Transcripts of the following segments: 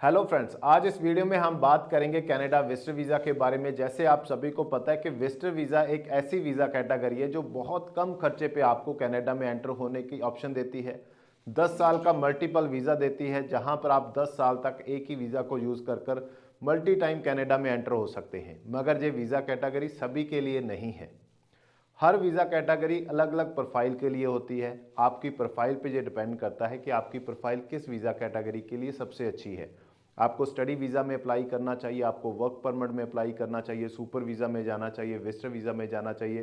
Hello friends, आज इस video में हम बात करेंगे कनाडा विजिटर वीज़ा के बारे में। जैसे आप सभी को पता है कि विजिटर वीज़ा एक ऐसी वीज़ा कैटेगरी है जो बहुत कम खर्चे पे आपको कनाडा में एंटर होने की ऑप्शन देती है। 10 साल का मल्टीपल वीज़ा देती है, जहां पर आप 10 साल तक एक ही वीज़ा को यूज़ कर मल्टी टाइम कनाडा में एंटर हो सकते हैं। मगर ये वीज़ा कैटेगरी सभी के लिए नहीं है। हर वीज़ा कैटेगरी अलग अलग प्रोफाइल के लिए होती है। आपकी प्रोफाइल पे ये डिपेंड करता है कि आपकी प्रोफाइल किस वीज़ा कैटेगरी के लिए सबसे अच्छी है। आपको स्टडी वीज़ा में अप्लाई करना चाहिए, आपको वर्क परमिट में अप्लाई करना चाहिए, सुपर वीज़ा में जाना चाहिए, विजिटर वीज़ा में जाना चाहिए,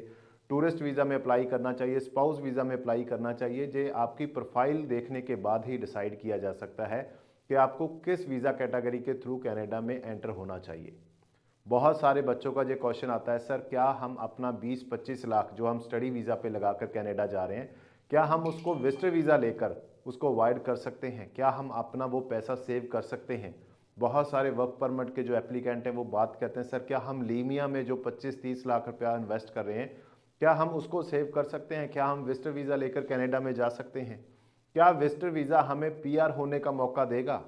टूरिस्ट वीज़ा में अप्लाई करना चाहिए, स्पाउस वीज़ा में अप्लाई करना चाहिए। ये आपकी प्रोफाइल देखने के बाद ही डिसाइड किया जा सकता है कि आपको किस वीज़ा कैटेगरी के थ्रू कनाडा में एंटर होना चाहिए। बहुत सारे बच्चों का ये क्वेश्चन आता है, सर क्या हम अपना 20-25 लाख जो हम स्टडी वीज़ा पे लगाकर कनाडा जा रहे हैं, क्या हम उसको विजिटर वीज़ा लेकर उसको अवॉइड कर सकते हैं? क्या हम अपना वो पैसा सेव कर सकते हैं? बहुत सारे वर्क परमिट के जो एप्लीकेंट हैं वो बात कहते हैं, सर क्या हम लीमिया में जो 25-30 लाख रुपया इन्वेस्ट कर रहे हैं, क्या हम उसको सेव कर सकते हैं? क्या हम विजिटर वीज़ा लेकर कनाडा में जा सकते हैं? क्या विजिटर वीज़ा हमें पीआर होने का मौका देगा?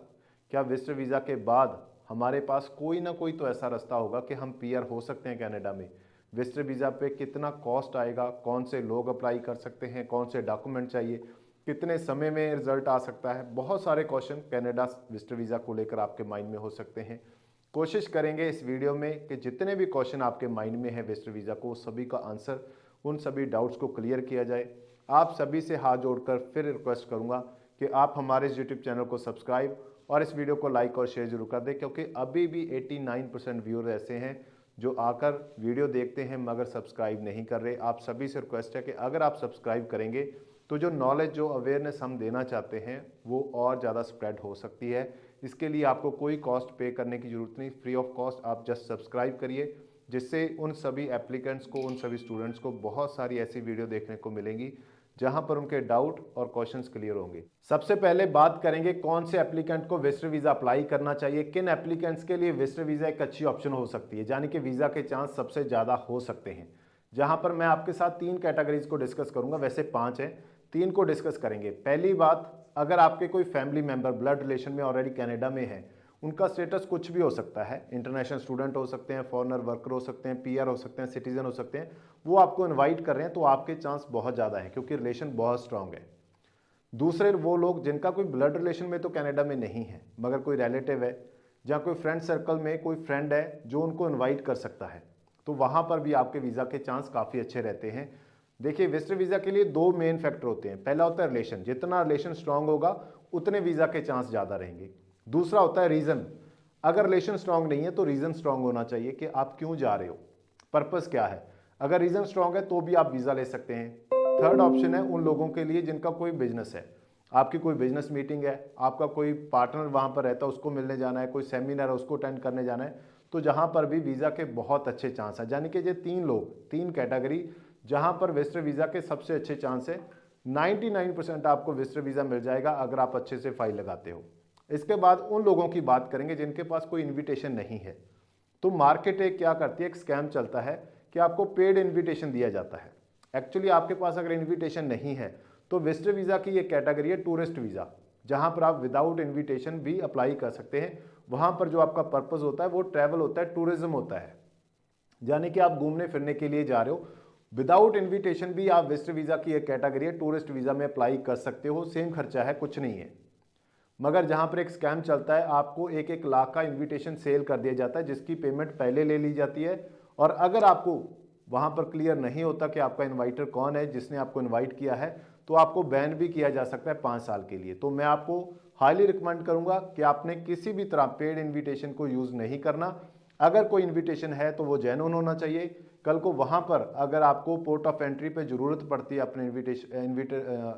क्या विजिटर वीज़ा के बाद हमारे पास कोई ना कोई तो ऐसा रास्ता होगा कि हम पीआर हो सकते हैं कनाडा में? विजिटर वीज़ा पे कितना कॉस्ट आएगा, कौन से लोग अप्लाई कर सकते हैं, कौन से डॉक्यूमेंट चाहिए, कितने समय में रिजल्ट आ सकता है? बहुत सारे क्वेश्चन कनाडा विजिटर वीज़ा को लेकर आपके माइंड में हो सकते हैं। कोशिश करेंगे इस वीडियो में कि जितने भी क्वेश्चन आपके माइंड में है विजिटर वीज़ा को, सभी का आंसर, उन सभी डाउट्स को क्लियर किया जाए। आप सभी से हाथ जोड़कर फिर रिक्वेस्ट करूंगा कि आप हमारे इस यूट्यूब चैनल को सब्सक्राइब और इस वीडियो को लाइक और शेयर जरूर कर दें, क्योंकि अभी भी 89% व्यूअर ऐसे हैं जो आकर वीडियो देखते हैं मगर सब्सक्राइब नहीं कर रहे। आप सभी से रिक्वेस्ट है कि अगर आप सब्सक्राइब करेंगे तो जो नॉलेज, जो अवेयरनेस हम देना चाहते हैं वो और ज़्यादा स्प्रेड हो सकती है। इसके लिए आपको कोई कॉस्ट पे करने की ज़रूरत नहीं, फ्री ऑफ कॉस्ट आप जस्ट सब्सक्राइब करिए, जिससे उन सभी एप्लीकेंट्स को, उन सभी स्टूडेंट्स को बहुत सारी ऐसी वीडियो देखने को मिलेंगी जहां पर उनके डाउट और क्वेश्चंस क्लियर होंगे। सबसे पहले बात करेंगे कौन से एप्लीकेंट को विजिटर वीज़ा अप्लाई करना चाहिए, किन एप्लीकेंट्स के लिए विजिटर वीज़ा एक अच्छी ऑप्शन हो सकती है, यानी कि वीज़ा के चांस सबसे ज़्यादा हो सकते हैं। जहां पर मैं आपके साथ 3 कैटेगरीज को डिस्कस करूंगा, वैसे 5 हैं, 3 को डिस्कस करेंगे। पहली बात, अगर आपके कोई फैमिली मेंबर ब्लड रिलेशन में ऑलरेडी कनाडा में है, उनका स्टेटस कुछ भी हो सकता है, इंटरनेशनल स्टूडेंट हो सकते हैं, फॉरेनर वर्कर हो सकते हैं, पीआर हो सकते हैं, सिटीजन हो सकते हैं, वो आपको इनवाइट कर रहे हैं तो आपके चांस बहुत ज़्यादा है क्योंकि रिलेशन बहुत स्ट्रांग है। दूसरे वो लोग जिनका कोई ब्लड रिलेशन में तो कनाडा में नहीं है, मगर कोई रिलेटिव है या कोई फ्रेंड सर्कल में कोई फ्रेंड है जो उनको इनवाइट कर सकता है, तो वहाँ पर भी आपके वीज़ा के चांस काफ़ी अच्छे रहते हैं। देखिए, विजिटर वीज़ा के लिए 2 मेन फैक्टर होते हैं। पहला होता है रिलेशन, जितना रिलेशन स्ट्रांग होगा उतने वीज़ा के चांस ज़्यादा रहेंगे। दूसरा होता है रीज़न, अगर रिलेशन स्ट्रांग नहीं है तो रीज़न स्ट्रांग होना चाहिए कि आप क्यों जा रहे हो, पर्पस क्या है। अगर रीज़न स्ट्रांग है तो भी आप वीज़ा ले सकते हैं। थर्ड ऑप्शन है उन लोगों के लिए जिनका कोई बिजनेस है, आपकी कोई बिजनेस मीटिंग है, आपका कोई पार्टनर वहाँ पर रहता है उसको मिलने जाना है, कोई सेमिनार है उसको अटेंड करने जाना है, तो जहाँ पर भी वीज़ा के बहुत अच्छे चांस है। यानी कि ये 3 लोग, 3 कैटेगरी जहाँ पर विजिटर वीज़ा के सबसे अच्छे चांस है। 99% आपको विजिटर वीज़ा मिल जाएगा अगर आप अच्छे से फाइल लगाते हो। इसके बाद उन लोगों की बात करेंगे जिनके पास कोई इन्विटेशन नहीं है। तो मार्केट एक क्या करती है, एक स्कैम चलता है कि आपको पेड इनविटेशन दिया जाता है। एक्चुअली आपके पास अगर इनविटेशन नहीं है तो विजिटर वीज़ा की एक कैटेगरी है टूरिस्ट वीज़ा, जहां पर आप विदाउट इनविटेशन भी अप्लाई कर सकते हैं। वहां पर जो आपका पर्पस होता है वो ट्रैवल होता है, टूरिज्म होता है, यानी कि आप घूमने फिरने के लिए जा रहे हो। विदाउट इनविटेशन भी आप विजिटर वीज़ा की एक कैटेगरी है, टूरिस्ट वीज़ा में अप्लाई कर सकते हो, सेम खर्चा है, कुछ नहीं है। मगर जहां पर एक स्कैम चलता है, आपको 1-1 लाख का इनविटेशन सेल कर दिया जाता है जिसकी पेमेंट पहले ले ली जाती है, और अगर आपको वहां पर क्लियर नहीं होता कि आपका इनवाइटर कौन है, जिसने आपको इनवाइट किया है, तो आपको बैन भी किया जा सकता है 5 साल के लिए। तो मैं आपको हाईली रिकमेंड करूंगा कि आपने किसी भी तरह पेड इन्विटेशन को यूज़ नहीं करना। अगर कोई इन्विटेशन है तो वो जेन्युइन होना चाहिए। कल को वहां पर अगर आपको पोर्ट ऑफ एंट्री पे ज़रूरत पड़ती है अपने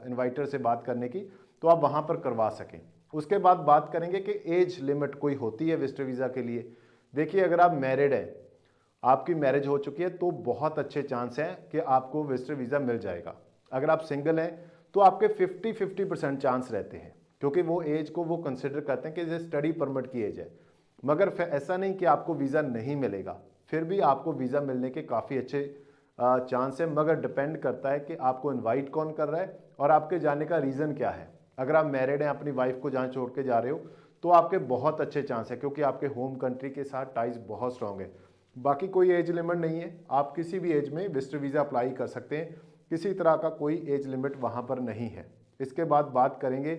इन्वाइटर से बात करने की, तो आप वहां पर करवा सकें। उसके बाद बात करेंगे कि एज लिमिट कोई होती है विजिटर वीज़ा के लिए। देखिए, अगर आप मैरिड हैं, आपकी मैरिज हो चुकी है, तो बहुत अच्छे चांस हैं कि आपको विजिटर वीज़ा मिल जाएगा। अगर आप सिंगल हैं तो आपके 50-50% चांस रहते हैं, क्योंकि वो एज को वो कंसिडर करते हैं कि जैसे स्टडी परमिट की एज है। मगर ऐसा नहीं कि आपको वीज़ा नहीं मिलेगा, फिर भी आपको वीज़ा मिलने के काफ़ी अच्छे चांस है, मगर डिपेंड करता है कि आपको इनवाइट कौन कर रहा है और आपके जाने का रीज़न क्या है। अगर आप मैरिड हैं, अपनी वाइफ को जहाँ छोड़ के जा रहे हो, तो आपके बहुत अच्छे चांस है, क्योंकि आपके होम कंट्री के साथ टाइज बहुत स्ट्रांग है। बाकी कोई एज लिमिट नहीं है, आप किसी भी एज में विजिटर वीज़ा अप्लाई कर सकते हैं, किसी तरह का कोई एज लिमिट वहाँ पर नहीं है। इसके बाद बात करेंगे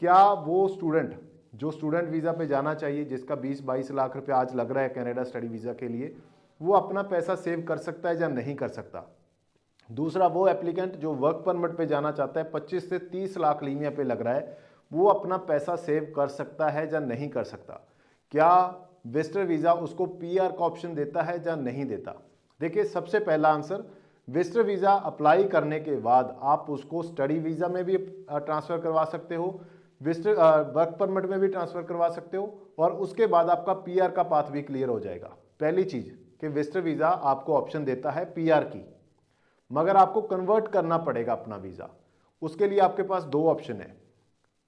क्या वो स्टूडेंट जो स्टूडेंट वीज़ा पे जाना चाहिए, जिसका 20-22 लाख रुपए आज लग रहा है कनाडा स्टडी वीज़ा के लिए, वो अपना पैसा सेव कर सकता है या नहीं कर सकता। दूसरा, वो एप्लीकेंट जो वर्क परमिट पे जाना चाहता है, 25 से 30 लाख लीमिया पे लग रहा है, वो अपना पैसा सेव कर सकता है या नहीं कर सकता। क्या विजिटर वीज़ा उसको पीआर का ऑप्शन देता है या नहीं देता। देखिए, सबसे पहला आंसर, विजिटर वीज़ा अप्लाई करने के बाद आप उसको स्टडी वीज़ा में भी ट्रांसफ़र करवा सकते हो, विजिटर वर्क परमिट में भी ट्रांसफ़र करवा सकते हो, और उसके बाद आपका पीआर का पाथ भी क्लियर हो जाएगा। पहली चीज़ कि विजिटर वीज़ा आपको ऑप्शन देता है पीआर की, मगर आपको कन्वर्ट करना पड़ेगा अपना वीज़ा। उसके लिए आपके पास दो ऑप्शन है।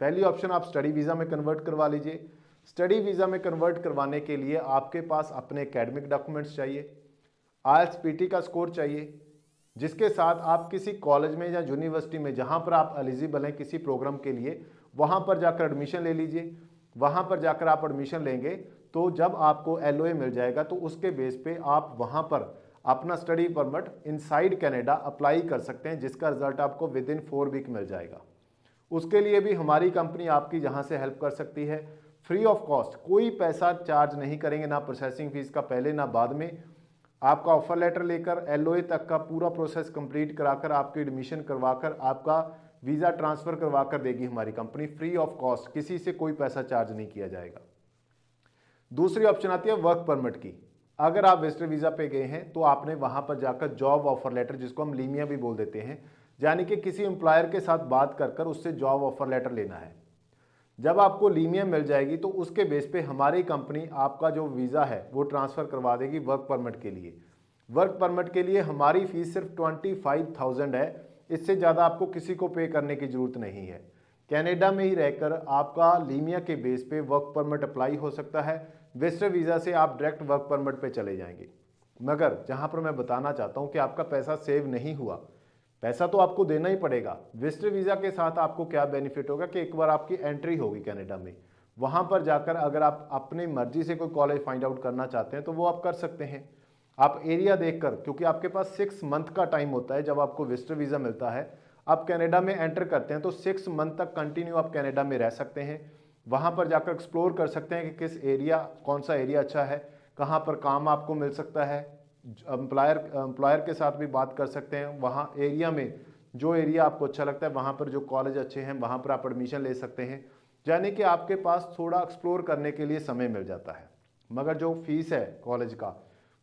पहली ऑप्शन, आप स्टडी वीज़ा में कन्वर्ट करवा लीजिए। स्टडी वीज़ा में कन्वर्ट करवाने के लिए आपके पास अपने एकेडमिक डॉक्यूमेंट्स चाहिए, आईएलटीएस पीटी का स्कोर चाहिए, जिसके साथ आप किसी कॉलेज में या यूनिवर्सिटी में जहां पर आप एलिजिबल हैं किसी प्रोग्राम के लिए, वहां पर जाकर एडमिशन ले लीजिए। वहां पर जाकर आप एडमिशन लेंगे तो जब आपको एलओए मिल जाएगा तो उसके बेस पे आप वहां पर अपना study permit inside Canada apply कर सकते हैं, जिसका रिजल्ट आपको विद इन 4 वीक मिल जाएगा। उसके लिए भी हमारी कंपनी आपकी जहां से हेल्प कर सकती है, फ्री ऑफ कॉस्ट, कोई पैसा चार्ज नहीं करेंगे, ना प्रोसेसिंग फीस का पहले ना बाद में। आपका ऑफर लेटर लेकर एलओए तक का पूरा प्रोसेस कंप्लीट कराकर आपकी एडमिशन करवाकर आपका वीज़ा ट्रांसफ़र करवाकर देगी हमारी कंपनी, फ्री ऑफ कॉस्ट, किसी से कोई पैसा चार्ज नहीं किया जाएगा। दूसरी ऑप्शन आती है वर्क परमिट की। अगर आप विजिटर वीज़ा पे गए हैं तो आपने वहां पर जाकर जॉब ऑफर लेटर, जिसको हम लीमिया भी बोल देते हैं, यानी कि किसी एम्प्लॉयर के साथ बात कर कर उससे जॉब ऑफर लेटर लेना है। जब आपको लीमिया मिल जाएगी तो उसके बेस पे हमारी कंपनी आपका जो वीज़ा है वो ट्रांसफ़र करवा देगी वर्क परमिट के लिए। वर्क परमिट के लिए हमारी फ़ीस सिर्फ 25,000 है, इससे ज़्यादा आपको किसी को पे करने की ज़रूरत नहीं है। कनाडा में ही रहकर आपका लीमिया के बेस पे वर्क परमिट अप्लाई हो सकता है, विजिटर वीज़ा से आप डायरेक्ट वर्क परमिट पे चले जाएंगे। मगर जहाँ पर मैं बताना चाहता हूँ कि आपका पैसा सेव नहीं हुआ, पैसा तो आपको देना ही पड़ेगा। विजिटर वीज़ा के साथ आपको क्या बेनिफिट होगा कि एक बार आपकी एंट्री होगी कनाडा में, वहाँ पर जाकर अगर आप अपनी मर्जी से कोई कॉलेज फाइंड आउट करना चाहते हैं तो वो आप कर सकते हैं। आप एरिया देखकर, क्योंकि आपके पास 6 मंथ का टाइम होता है जब आपको विजिटर वीज़ा मिलता है, आप कनाडा में एंटर करते हैं तो 6 मंथ तक कंटिन्यू आप कनाडा में रह सकते हैं। वहाँ पर जाकर एक्सप्लोर कर सकते हैं कि किस एरिया, कौन सा एरिया अच्छा है, कहाँ पर काम आपको मिल सकता है। एम्प्लॉयर के साथ भी बात कर सकते हैं। वहाँ एरिया में जो एरिया आपको अच्छा लगता है, वहाँ पर जो कॉलेज अच्छे हैं वहाँ पर आप एडमिशन ले सकते हैं, यानी कि आपके पास थोड़ा एक्सप्लोर करने के लिए समय मिल जाता है। मगर जो फीस है कॉलेज का,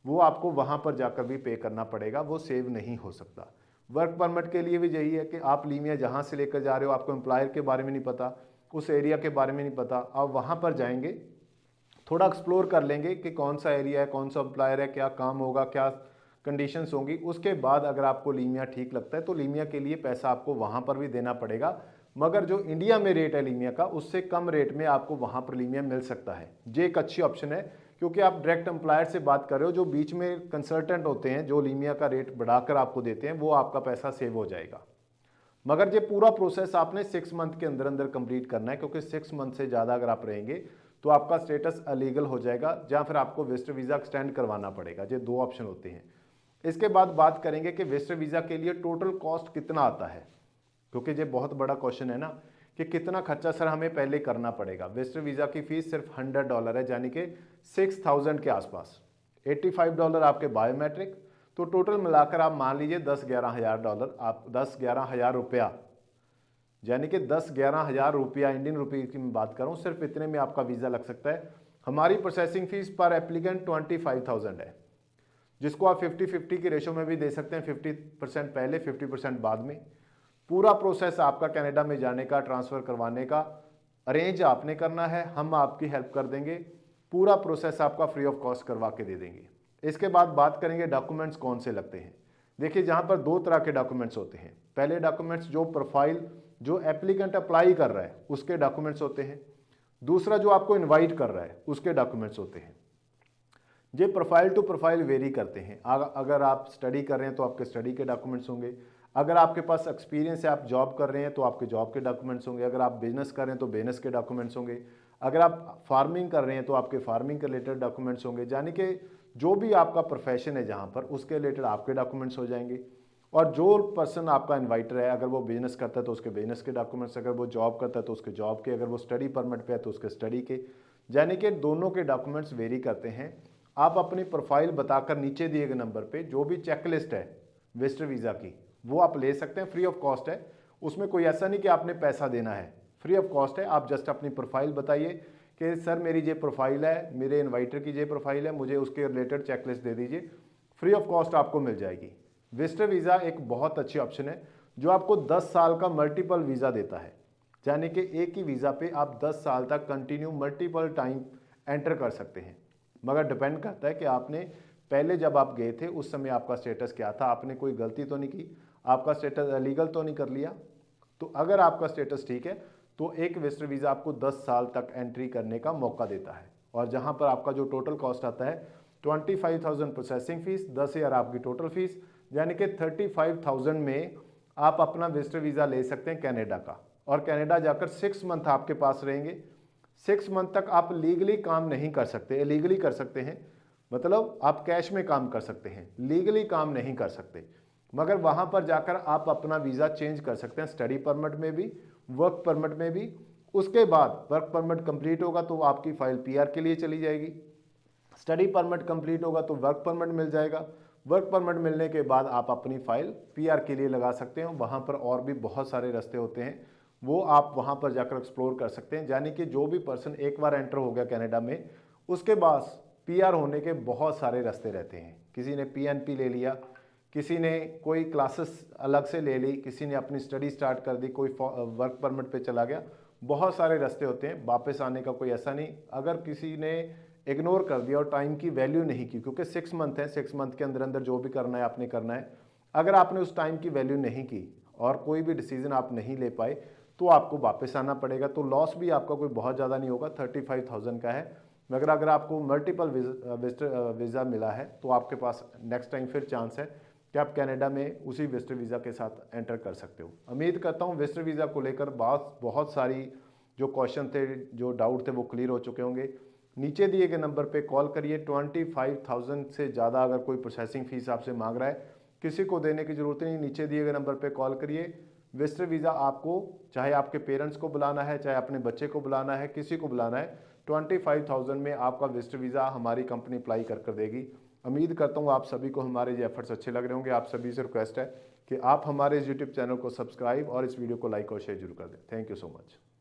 वो आपको वहाँ पर जाकर भी पे करना पड़ेगा, वो सेव नहीं हो सकता। वर्क परमिट के लिए भी यही है कि आप लीमिया जहाँ से लेकर जा रहे हो, आपको एम्प्लॉयर के बारे में नहीं पता, उस एरिया के बारे में नहीं पता, आप वहाँ पर जाएंगे, थोड़ा एक्सप्लोर कर लेंगे कि कौन सा एरिया है, कौन सा एम्प्लॉयर है, क्या काम होगा, क्या कंडीशंस होंगी। उसके बाद अगर आपको लीमिया ठीक लगता है तो लीमिया के लिए पैसा आपको वहाँ पर भी देना पड़ेगा, मगर जो इंडिया में रेट है लीमिया का, उससे कम रेट में आपको वहाँ पर लीमिया मिल सकता है। ये एक अच्छी ऑप्शन है, क्योंकि आप डायरेक्ट एम्प्लॉयर से बात कर रहे हो, जो बीच में कंसल्टेंट होते हैं जो लीमिया का रेट बढ़ाकर आपको देते हैं, वो आपका पैसा सेव हो जाएगा। मगर ये पूरा प्रोसेस आपने 6 मंथ के अंदर अंदर कंप्लीट करना है, क्योंकि 6 मंथ से ज़्यादा अगर आप रहेंगे तो आपका स्टेटस अलीगल हो जाएगा, या फिर आपको विजिटर वीज़ा एक्सटेंड करवाना पड़ेगा। ये दो ऑप्शन होते हैं। इसके बाद बात करेंगे कि विजिटर वीज़ा के लिए टोटल कॉस्ट कितना आता है, क्योंकि ये बहुत बड़ा क्वेश्चन है ना कि कितना खर्चा सर हमें पहले करना पड़ेगा। विजिटर वीज़ा की फ़ीस सिर्फ $100 है, यानी कि 6,000 के आसपास। $85 आपके बायोमेट्रिक, तो टोटल मिलाकर आप मान लीजिए $10-11 हज़ार, आप 10-11 हज़ार रुपया, यानी कि 10-11 हज़ार रुपया इंडियन रुपये की मैं बात कर रहा हूँ, सिर्फ इतने में आपका वीज़ा लग सकता है। हमारी प्रोसेसिंग फीस पर एप्लीकेंट 25,000 है, जिसको आप 50-50 की रेशो में भी दे सकते हैं, 50% पहले 50% बाद में। पूरा प्रोसेस आपका कनाडा में जाने का, ट्रांसफ़र करवाने का अरेंज आपने करना है, हम आपकी हेल्प कर देंगे, पूरा प्रोसेस आपका फ्री ऑफ कॉस्ट करवा के दे देंगे। इसके बाद बात करेंगे डॉक्यूमेंट्स कौन से लगते हैं। देखिए, जहाँ पर दो तरह के डॉक्यूमेंट्स होते हैं। पहले डॉक्यूमेंट्स जो प्रोफाइल जो एप्लीकेंट अप्लाई कर रहा है उसके डॉक्यूमेंट्स होते हैं। दूसरा, जो आपको इनवाइट कर रहा है उसके डॉक्यूमेंट्स होते हैं। ये प्रोफाइल टू प्रोफाइल वेरी करते हैं। अगर आप स्टडी कर रहे हैं तो आपके स्टडी के डॉक्यूमेंट्स होंगे, अगर आपके पास एक्सपीरियंस है, आप जॉब कर रहे हैं तो आपके जॉब के डॉक्यूमेंट्स होंगे, अगर आप बिजनेस कर रहे हैं तो बिजनेस के डॉक्यूमेंट्स होंगे, अगर आप फार्मिंग कर रहे हैं तो आपके फार्मिंग के रिलेटेड डॉक्यूमेंट्स होंगे, यानी कि जो भी आपका प्रोफेशन है जहाँ पर, उसके रिलेटेड आपके डॉक्यूमेंट्स हो जाएंगे। और जो पर्सन आपका इन्वाइटर है, अगर वो बिजनेस करता है तो उसके बिजनेस के डॉक्यूमेंट्स, अगर वो जॉब करता है तो उसके जॉब के, अगर वो स्टडी परमिट पे है तो उसके स्टडी के, यानी कि दोनों के डॉक्यूमेंट्स वेरी करते हैं। आप अपनी प्रोफाइल बताकर नीचे दिए गए नंबर पे जो भी चेकलिस्ट है विजिटर वीज़ा की, वो आप ले सकते हैं, फ्री ऑफ कॉस्ट है। उसमें कोई ऐसा नहीं कि आपने पैसा देना है, फ्री ऑफ कॉस्ट है। आप जस्ट अपनी प्रोफाइल बताइए कि सर मेरी ये प्रोफाइल है, मेरे इन्वाइटर की ये प्रोफाइल है, मुझे उसके रिलेटेड चेकलिस्ट दे दीजिए, फ्री ऑफ कॉस्ट आपको मिल जाएगी। विजिटर वीज़ा एक बहुत अच्छी ऑप्शन है जो आपको 10 साल का मल्टीपल वीज़ा देता है, यानी कि एक ही वीज़ा पे आप 10 साल तक कंटिन्यू मल्टीपल टाइम एंटर कर सकते हैं। मगर डिपेंड करता है कि आपने पहले जब आप गए थे उस समय आपका स्टेटस क्या था, आपने कोई गलती तो नहीं की, आपका स्टेटस इलीगल तो नहीं कर लिया। तो अगर आपका स्टेटस ठीक है तो एक विजिटर वीज़ा आपको 10 साल तक एंट्री करने का मौका देता है। और जहां पर आपका जो टोटल कॉस्ट आता है 25,000 प्रोसेसिंग फीस, 10,000 आपकी टोटल फीस, यानी कि 35,000 में आप अपना विजिटर वीज़ा ले सकते हैं कनाडा का। और कनाडा जाकर 6 मंथ आपके पास रहेंगे। 6 मंथ तक आप लीगली काम नहीं कर सकते, इलीगली कर सकते हैं, मतलब आप कैश में काम कर सकते हैं, लीगली काम नहीं कर सकते। मगर वहाँ पर जाकर आप अपना वीज़ा चेंज कर सकते हैं, स्टडी परमिट में भी, वर्क परमिट में भी। उसके बाद वर्क परमिट कंप्लीट होगा तो आपकी फ़ाइल पीआर के लिए चली जाएगी, स्टडी परमिट कंप्लीट होगा तो वर्क परमिट मिल जाएगा, वर्क परमिट मिलने के बाद आप अपनी फ़ाइल पीआर के लिए लगा सकते हैं। वहाँ पर और भी बहुत सारे रास्ते होते हैं, वो आप वहाँ पर जाकर एक्सप्लोर कर सकते हैं। यानी कि जो भी पर्सन एक बार एंटर हो गया कनाडा में, उसके बाद पीआर होने के बहुत सारे रास्ते रहते हैं। किसी ने पीएनपी ले लिया, किसी ने कोई क्लासेस अलग से ले ली, किसी ने अपनी स्टडी स्टार्ट कर दी, कोई वर्क परमिट पे चला गया। बहुत सारे रास्ते होते हैं, वापस आने का कोई ऐसा नहीं। अगर किसी ने इग्नोर कर दिया और टाइम की वैल्यू नहीं की, क्योंकि 6 मंथ है, 6 मंथ के अंदर अंदर जो भी करना है आपने करना है। अगर आपने उस टाइम की वैल्यू नहीं की और कोई भी डिसीजन आप नहीं ले पाए तो आपको वापस आना पड़ेगा। तो लॉस भी आपका कोई बहुत ज़्यादा नहीं होगा, 35,000 का है। मगर अगर आपको मल्टीपल वीज़ा मिला है तो आपके पास नेक्स्ट टाइम फिर चांस है कि आप कनाडा में उसी विजिटर वीज़ा के साथ एंटर कर सकते हो। उम्मीद करता हूँ विजिटर वीज़ा को लेकर बहुत सारी जो क्वेश्चन थे, जो डाउट थे, वो क्लियर हो चुके होंगे। नीचे दिए गए नंबर पे कॉल करिए। 25,000 से ज़्यादा अगर कोई प्रोसेसिंग फ़ीस आपसे मांग रहा है, किसी को देने की ज़रूरत नहीं, नीचे दिए गए नंबर पे कॉल करिए। विजिटर वीज़ा आपको, चाहे आपके पेरेंट्स को बुलाना है, चाहे अपने बच्चे को बुलाना है, किसी को बुलाना है, 25,000 में आपका विजिटर वीज़ा हमारी कंपनी अप्लाई कर देगी। उम्मीद करता हूँ आप सभी को हमारे ये एफर्ट्स अच्छे लग रहे होंगे। आप सभी से रिक्वेस्ट है कि आप हमारे इस यूट्यूब चैनल को सब्सक्राइब और इस वीडियो को लाइक और शेयर जरूर कर दें। Thank you so much.